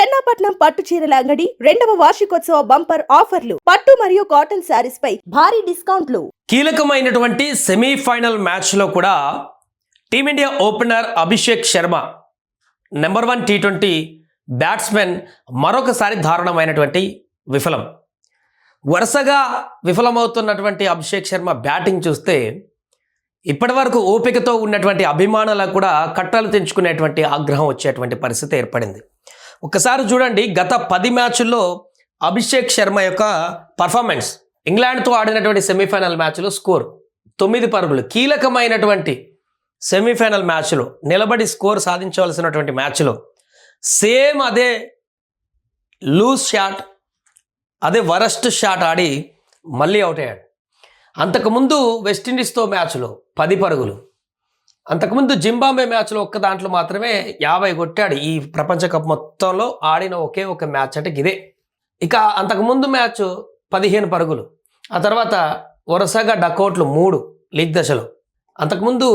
చెన్నాపట్నం పట్టు చీరల అంగడి 2వ వార్షికోత్సవ బంపర్ ఆఫర్లు. పట్టు మరియు కాటన్ శారీస్ పై భారీ డిస్కౌంట్లు. కీలకమైనటువంటి సెమీఫైనల్ మ్యాచ్లో కూడా team India opener Abhishek Sharma number 1 T20 batsmen మరొకసారి దారుణమైనటువంటి విఫలం. వరుసగా విఫలమవుతున్నటువంటి అభిషేక్ శర్మ బ్యాటింగ్ చూస్తే ఇప్పటివరకు ఓపికతో ఉన్నటువంటి అభిమానులకు కూడా కట్టలు తెంచుకునేటువంటి ఆగ్రహం వచ్చేటువంటి పరిస్థితి ఏర్పడింది. ఒక్కసారి చూడండి, గత 10 మ్యాచ్ల్లో అభిషేక్ శర్మ యొక్క పర్ఫార్మెన్స్. ఇంగ్లాండ్తో ఆడినటువంటి సెమీఫైనల్ మ్యాచ్లో స్కోర్ 9 పరుగులు. కీలకమైనటువంటి సెమీఫైనల్ మ్యాచ్లో నిలబడి స్కోర్ సాధించవలసినటువంటి మ్యాచ్లో సేమ్ అదే లూజ్ షాట్, అదే వరస్ట్ షాట్ ఆడి మళ్ళీ అవుట్ అయ్యాడు. అంతకుముందు వెస్టిండీస్తో మ్యాచ్లో 10 పరుగులు. అంతకుముందు జింబాబ్వే మ్యాచ్లో ఒక్క దాంట్లో మాత్రమే 50 కొట్టాడు. ఈ ప్రపంచ కప్ మొత్తంలో ఆడిన ఒకే ఒక మ్యాచ్ అంటే ఇదే. ఇక అంతకుముందు మ్యాచ్ 15 పరుగులు. ఆ తర్వాత వరుసగా డకౌట్లు 3 లీగ్ దశలో. అంతకుముందు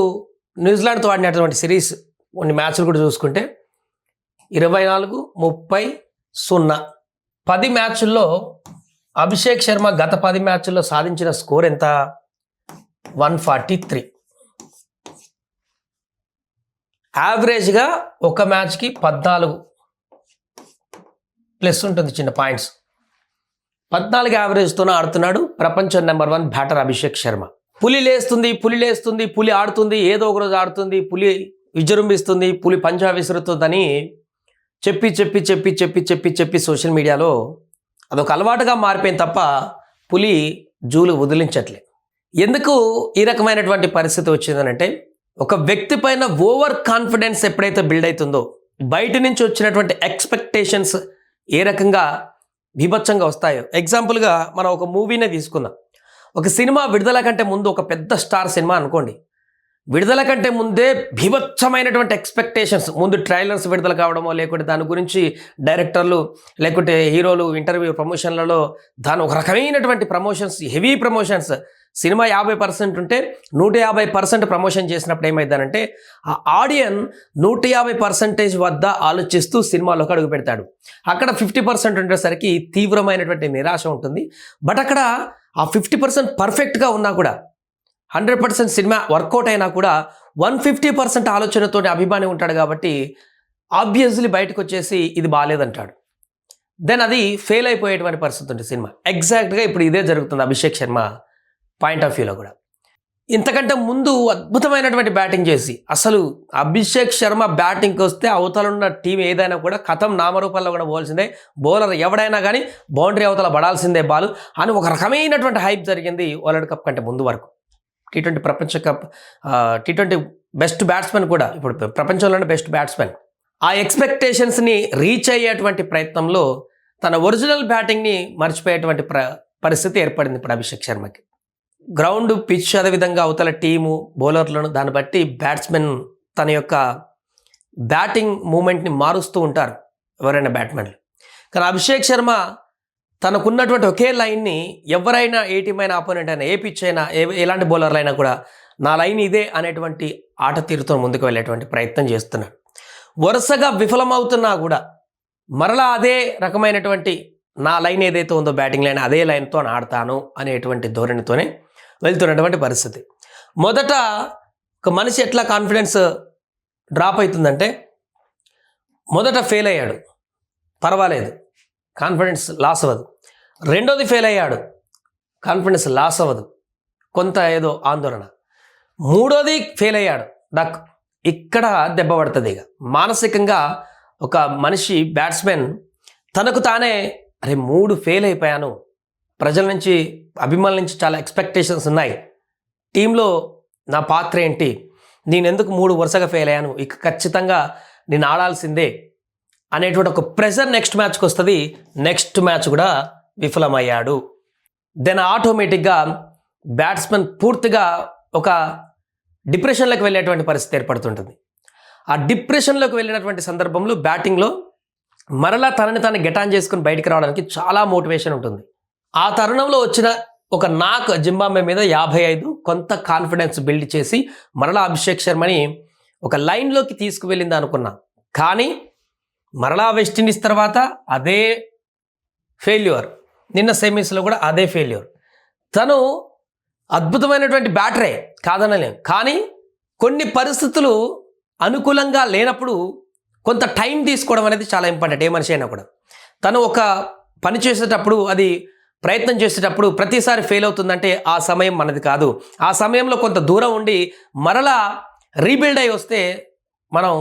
న్యూజిలాండ్తో ఆడినటువంటి సిరీస్ కొన్ని మ్యాచ్లు కూడా చూసుకుంటే 24, 30, 0. 10 మ్యాచ్ల్లో అభిషేక్ శర్మ గత 10 మ్యాచ్ల్లో సాధించిన స్కోర్ ఎంత? 143. యావరేజ్గా ఒక మ్యాచ్కి 14 ప్లస్ ఉంటుంది, చిన్న పాయింట్స్. 14 యావరేజ్తోనే ఆడుతున్నాడు ప్రపంచం నెంబర్ 1 బ్యాటర్ అభిషేక్ శర్మ. పులి లేస్తుంది, పులి ఆడుతుంది, ఏదో ఒక రోజు ఆడుతుంది, పులి విజృంభిస్తుంది, పులి పంజా విసురుతుందని చెప్పి సోషల్ మీడియాలో అదొక అలవాటుగా మారిపోయింది తప్ప పులి జూలు వదిలించట్లే. ఎందుకు ఈ రకమైనటువంటి పరిస్థితి వచ్చిందనంటే, ఒక వ్యక్తి పైన ఓవర్ కాన్ఫిడెన్స్ ఎప్పుడైతే బిల్డ్ అవుతుందో, బయట నుంచి వచ్చినటువంటి ఎక్స్పెక్టేషన్స్ ఏ రకంగా బీభత్సంగా వస్తాయో. ఎగ్జాంపుల్గా మనం ఒక మూవీనే తీసుకుందాం. ఒక సినిమా విడుదల కంటే ముందు, ఒక పెద్ద స్టార్ సినిమా అనుకోండి, విడుదల కంటే ముందే బీభత్సమైనటువంటి ఎక్స్పెక్టేషన్స్, ముందు ట్రైలర్స్ విడుదల కావడమో, లేకుంటే దాని గురించి డైరెక్టర్లు లేకుంటే హీరోలు ఇంటర్వ్యూ ప్రమోషన్లలో దాని ఒక రకమైనటువంటి ప్రమోషన్స్, హెవీ ప్రమోషన్స్. సినిమా 50% ఉంటే 150% ప్రమోషన్ చేసినప్పుడు ఏమైందనంటే, ఆ ఆడియన్ 150% వద్ద ఆలోచిస్తూ సినిమాలోకి అడుగు పెడతాడు. అక్కడ 50% ఉండేసరికి తీవ్రమైనటువంటి నిరాశ ఉంటుంది. బట్ అక్కడ ఆ 50% పర్ఫెక్ట్గా ఉన్నా కూడా, 100% సినిమా వర్కౌట్ అయినా కూడా 150% ఆలోచనతో అభిమాని ఉంటాడు కాబట్టి ఆబ్వియస్లీ బయటకు వచ్చేసి ఇది బాగాలేదంటాడు. దెన్ అది ఫెయిల్ అయిపోయేటువంటి పరిస్థితి ఉంటుంది సినిమా. ఎగ్జాక్ట్గా ఇప్పుడు ఇదే జరుగుతుంది అభిషేక్ శర్మ పాయింట్ ఆఫ్ వ్యూలో కూడా. ఇంతకంటే ముందు అద్భుతమైనటువంటి బ్యాటింగ్ చేసి, అసలు అభిషేక్ శర్మ బ్యాటింగ్కి వస్తే అవతల ఉన్న టీం ఏదైనా కూడా కథం నామరూపాల్లో కూడా పోవాల్సిందే, బౌలర్ ఎవడైనా కానీ బౌండరీ అవతల పడాల్సిందే బాలు అని ఒక రకమైనటువంటి హైప్ జరిగింది వరల్డ్ కప్ కంటే ముందు వరకు. T20 ప్రపంచ కప్, T20 బెస్ట్ బ్యాట్స్మెన్ కూడా ఇప్పుడు ప్రపంచంలోనే బెస్ట్ బ్యాట్స్మెన్. ఆ ఎక్స్పెక్టేషన్స్ని రీచ్ అయ్యేటువంటి ప్రయత్నంలో తన ఒరిజినల్ బ్యాటింగ్ని మర్చిపోయేటువంటి పరిస్థితి ఏర్పడింది ఇప్పుడు అభిషేక్ శర్మకి. గ్రౌండ్, పిచ్, అదేవిధంగా అవతల టీము, బౌలర్లను దాన్ని బట్టి బ్యాట్స్మెన్ తన యొక్క బ్యాటింగ్ మూమెంట్ని మారుస్తూ ఉంటారు ఎవరైనా బ్యాట్మెన్లు. కానీ అభిషేక్ శర్మ తనకున్నటువంటి ఒకే లైన్ని ఎవరైనా, ఏ టీం అయినా, ఆపోనెంట్ అయినా, ఏ పిచ్ అయినా, ఎలాంటి బౌలర్లు అయినా కూడా నా లైన్ ఇదే అనేటువంటి ఆట తీరుతో ముందుకు వెళ్ళేటువంటి ప్రయత్నం చేస్తున్నాడు. వరుసగా విఫలమవుతున్నా కూడా మరలా అదే రకమైనటువంటి నా లైన్ ఏదైతే ఉందో బ్యాటింగ్ లైన్, అదే లైన్తో ఆడతాను అనేటువంటి ధోరణితోనే వెళ్తున్నటువంటి పరిస్థితి. మొదట ఒక మనిషి ఎట్లా కాన్ఫిడెన్స్ డ్రాప్ అవుతుందంటే, మొదట ఫెయిల్ అయ్యాడు, పర్వాలేదు, కాన్ఫిడెన్స్ లాస్ అవ్వదు. రెండోది ఫెయిల్ అయ్యాడు, కాన్ఫిడెన్స్ లాస్ అవ్వదు, కొంత ఏదో ఆందోళన. మూడోది ఫెయిల్ అయ్యాడు, ఇక్కడ దెబ్బ పడుతుంది. ఇక మానసికంగా ఒక మనిషి, బ్యాట్స్మెన్ తనకు తానే, అరే 3 ఫెయిల్ అయిపోయాను, ప్రజల నుంచి, అభిమానుల నుంచి చాలా ఎక్స్పెక్టేషన్స్ ఉన్నాయి, టీంలో నా పాత్ర ఏంటి, నేను ఎందుకు 3 వరుసగా ఫెయిల్ అయ్యాను, ఇక ఖచ్చితంగా నేను ఆడాల్సిందే అనేటువంటి ఒక ప్రెషర్ నెక్స్ట్ మ్యాచ్కి వస్తుంది. నెక్స్ట్ మ్యాచ్ కూడా విఫలమయ్యాడు. దెన్ ఆటోమేటిక్గా బ్యాట్స్మెన్ పూర్తిగా ఒక డిప్రెషన్లోకి వెళ్ళేటువంటి పరిస్థితి ఏర్పడుతుంటుంది. ఆ డిప్రెషన్లోకి వెళ్ళినటువంటి సందర్భంలో బ్యాటింగ్లో మరలా తనని తాను గెటాన్ చేసుకుని బయటికి రావడానికి చాలా మోటివేషన్ ఉంటుంది. ఆ తరుణంలో వచ్చిన ఒక నాక్ జింబాబ్వే మీద 55 కొంత కాన్ఫిడెన్స్ బిల్డ్ చేసి మరలా అభిషేక్ శర్మని ఒక లైన్లోకి తీసుకువెళ్ళింది అనుకున్నా. కానీ మరలా వెస్టిండీస్ తర్వాత అదే ఫెయిల్యూర్, నిన్న సెమీస్లో కూడా అదే ఫెయిల్యూర్. తను అద్భుతమైనటువంటి బ్యాటరే కాదనలేం, కానీ కొన్ని పరిస్థితులు అనుకూలంగా లేనప్పుడు కొంత టైం తీసుకోవడం అనేది చాలా ఇంపార్టెంట్. ఏ మనిషి అయినా కూడా తను ఒక పని చేసేటప్పుడు, అది ప్రయత్నం చేసేటప్పుడు ప్రతిసారి ఫెయిల్ అవుతుందంటే ఆ సమయం మనది కాదు. ఆ సమయంలో కొంత దూరం ఉండి మరలా రీబిల్డ్ అయి వస్తే మనం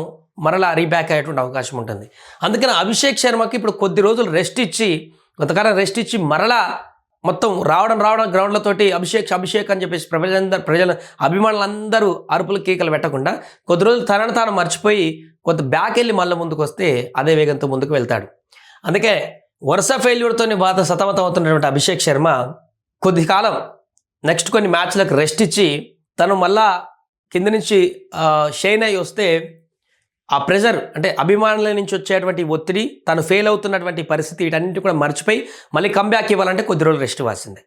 మరలా రీబ్యాక్ అయ్యేటువంటి అవకాశం ఉంటుంది. అందుకని అభిషేక్ శర్మకి ఇప్పుడు కొద్ది రోజులు రెస్ట్ ఇచ్చి, కొంతకాలం రెస్ట్ ఇచ్చి మరలా మొత్తం రావడం గ్రౌండ్లతోటి అభిషేక్ అని చెప్పేసి ప్రజల అభిమానులందరూ అరుపులు కేకలు పెట్టకుండా కొద్ది రోజులు తనను తాను మర్చిపోయి కొంత బ్యాక్ వెళ్ళి మళ్ళీ ముందుకు వస్తే అదే వేగంతో ముందుకు వెళ్తాడు. అందుకే వరుస ఫెయిల్యూర్తో బాధ సతమతం అవుతున్నటువంటి అభిషేక్ శర్మ కొద్ది కాలం నెక్స్ట్ కొన్ని మ్యాచ్లకు రెస్ట్ ఇచ్చి తను మళ్ళా కింద నుంచి షైన్ అయ్యి వస్తే ఆ ప్రెజర్, అంటే అభిమానుల నుంచి వచ్చేటువంటి ఒత్తిడి, తను ఫెయిల్ అవుతున్నటువంటి పరిస్థితి, వీటన్నింటి కూడా మర్చిపోయి మళ్ళీ కంబ్యాక్ ఇవ్వాలంటే కొద్ది రోజులు రెస్ట్ ఇవ్వాల్సిందే.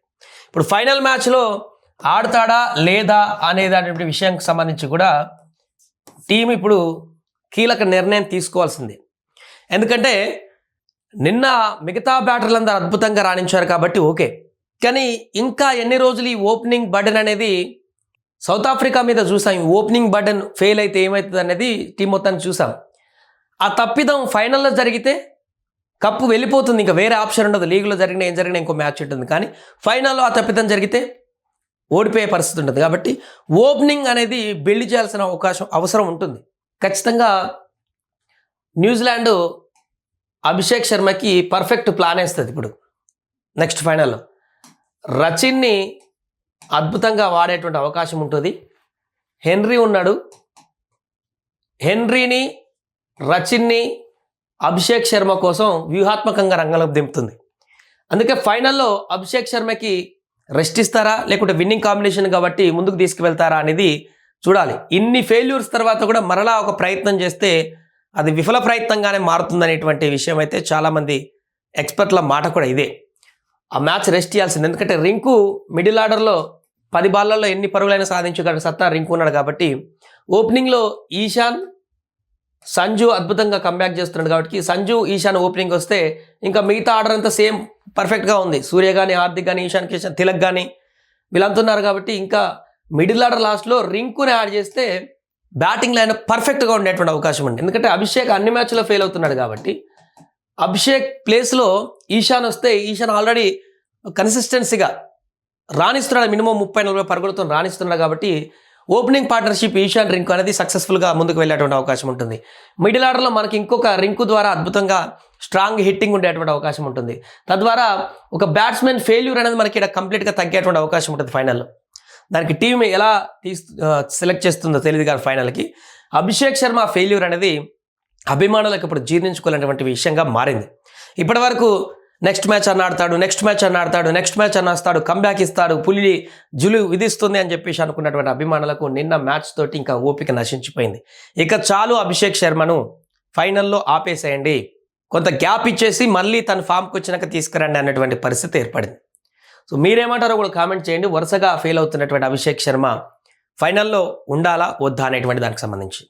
ఇప్పుడు ఫైనల్ మ్యాచ్లో ఆడతాడా లేదా అనేటువంటి విషయానికి సంబంధించి కూడా టీం ఇప్పుడు కీలక నిర్ణయం తీసుకోవాల్సిందే. ఎందుకంటే నిన్న మిగతా బ్యాటర్లందరూ అద్భుతంగా రాణించారు కాబట్టి ఓకే, కానీ ఇంకా ఎన్ని రోజులు ఈ ఓపెనింగ్ బర్డెన్ అనేది సౌత్ ఆఫ్రికా మీద చూసాం. ఈ ఓపెనింగ్ బర్డెన్ ఫెయిల్ అయితే ఏమవుతుంది అనేది టీం మొత్తానికి చూసాం. ఆ తప్పిదం ఫైనల్లో జరిగితే కప్పు వెళ్ళిపోతుంది, ఇంకా వేరే ఆప్షన్ ఉండదు. లీగ్లో జరిగిన ఏం జరిగినా ఇంకో మ్యాచ్ ఉంటుంది, కానీ ఫైనల్లో ఆ తప్పిదం జరిగితే ఓడిపోయే పరిస్థితి ఉంటుంది. కాబట్టి ఓపెనింగ్ అనేది బిల్డ్ చేయాల్సిన అవసరం ఉంటుంది ఖచ్చితంగా. న్యూజిలాండ్ అభిషేక్ శర్మకి పర్ఫెక్ట్ ప్లాన్ వేస్తుంది. ఇప్పుడు నెక్స్ట్ ఫైనల్లో రచిన్ని అద్భుతంగా వాడేటువంటి అవకాశం ఉంటుంది. హెన్రీ ఉన్నాడు, హెన్రీని రచిన్ని అభిషేక్ శర్మ కోసం వ్యూహాత్మకంగా రంగంలోకి దింపుతుంది. అందుకే ఫైనల్లో అభిషేక్ శర్మకి రెస్ట్ ఇస్తారా లేకుంటే విన్నింగ్ కాంబినేషన్ కాబట్టి ముందుకు తీసుకువెళ్తారా అనేది చూడాలి. ఇన్ని ఫెయిల్యూర్స్ తర్వాత కూడా మరలా ఒక ప్రయత్నం చేస్తే అది విఫల ప్రయత్నంగానే మారుతుందనేటువంటి విషయం అయితే చాలామంది ఎక్స్పర్ట్ల మాట కూడా ఇదే. ఆ మ్యాచ్ రెస్ట్ చేయాల్సింది, ఎందుకంటే రింకు మిడిల్ ఆర్డర్లో 10 బాళ్ళల్లో ఎన్ని పరుగులైనా సాధించగల సత్తా రింకు ఉన్నాడు కాబట్టి ఓపెనింగ్లో ఈశాన్, సంజు అద్భుతంగా కంబ్యాక్ చేస్తున్నాడు కాబట్టి సంజు, ఈశాన్ ఓపెనింగ్ వస్తే ఇంకా మిగతా ఆర్డర్ అంతా సేమ్ పర్ఫెక్ట్గా ఉంది. సూర్య కానీ, హార్దిక్ కానీ, ఈశాన్ కిషన్, తిలక్ కానీ వీళ్ళంతున్నారు కాబట్టి ఇంకా మిడిల్ ఆర్డర్ లాస్ట్లో రింకుని యాడ్ చేస్తే బ్యాటింగ్ లైన్ పర్ఫెక్ట్గా ఉండేటువంటి అవకాశం ఉంది. ఎందుకంటే అభిషేక్ అన్ని మ్యాచ్లో ఫెయిల్ అవుతున్నాడు కాబట్టి అభిషేక్ ప్లేస్లో ఈశాన్ వస్తే ఈశాన్ ఆల్రెడీ కన్సిస్టెన్సీగా రాణిస్తున్నాడు, మినిమం 30-40 పరుగులతో రాణిస్తున్నాడు కాబట్టి ఓపెనింగ్ పార్ట్నర్షిప్ ఈశాన్ రింకు అనేది సక్సెస్ఫుల్గా ముందుకు వెళ్ళేటువంటి అవకాశం ఉంటుంది. మిడిల్ ఆర్డర్లో మనకి ఇంకొక రింకు ద్వారా అద్భుతంగా స్ట్రాంగ్ హిట్టింగ్ ఉండేటువంటి అవకాశం ఉంటుంది. తద్వారా ఒక బ్యాట్స్మెన్ ఫెయిల్యూర్ అనేది మనకి ఇక్కడ కంప్లీట్గా తగ్గేటువంటి అవకాశం ఉంటుంది ఫైనల్లో. దానికి టీం ఎలా సెలెక్ట్ చేస్తుందో తెలియదు కానీ ఫైనల్కి అభిషేక్ శర్మ ఫెయిల్యూర్ అనేది అభిమానులకు ఇప్పుడు జీర్ణించుకోలేనటువంటి విషయంగా మారింది. ఇప్పటి వరకు నెక్స్ట్ మ్యాచ్ అన్న వస్తాడు, కంబ్యాక్ ఇస్తాడు, పులి జులు విధిస్తుంది అని చెప్పేసి అనుకున్నటువంటి అభిమానులకు నిన్న మ్యాచ్ తోటి ఇంకా ఓపిక నశించిపోయింది. ఇక చాలు అభిషేక్ శర్మను ఫైనల్లో ఆపేసేయండి, కొంత గ్యాప్ ఇచ్చేసి మళ్ళీ తన ఫామ్కి వచ్చినాక తీసుకురండి అన్నటువంటి పరిస్థితి ఏర్పడింది. సో మీరేమంటారో కూడా కామెంట్ చేయండి. వరుసగా ఫెయిల్ అవుతున్నటువంటి అభిషేక్ శర్మ ఫైనల్లో ఉండాలా వద్దా అనేటువంటి దానికి సంబంధించి.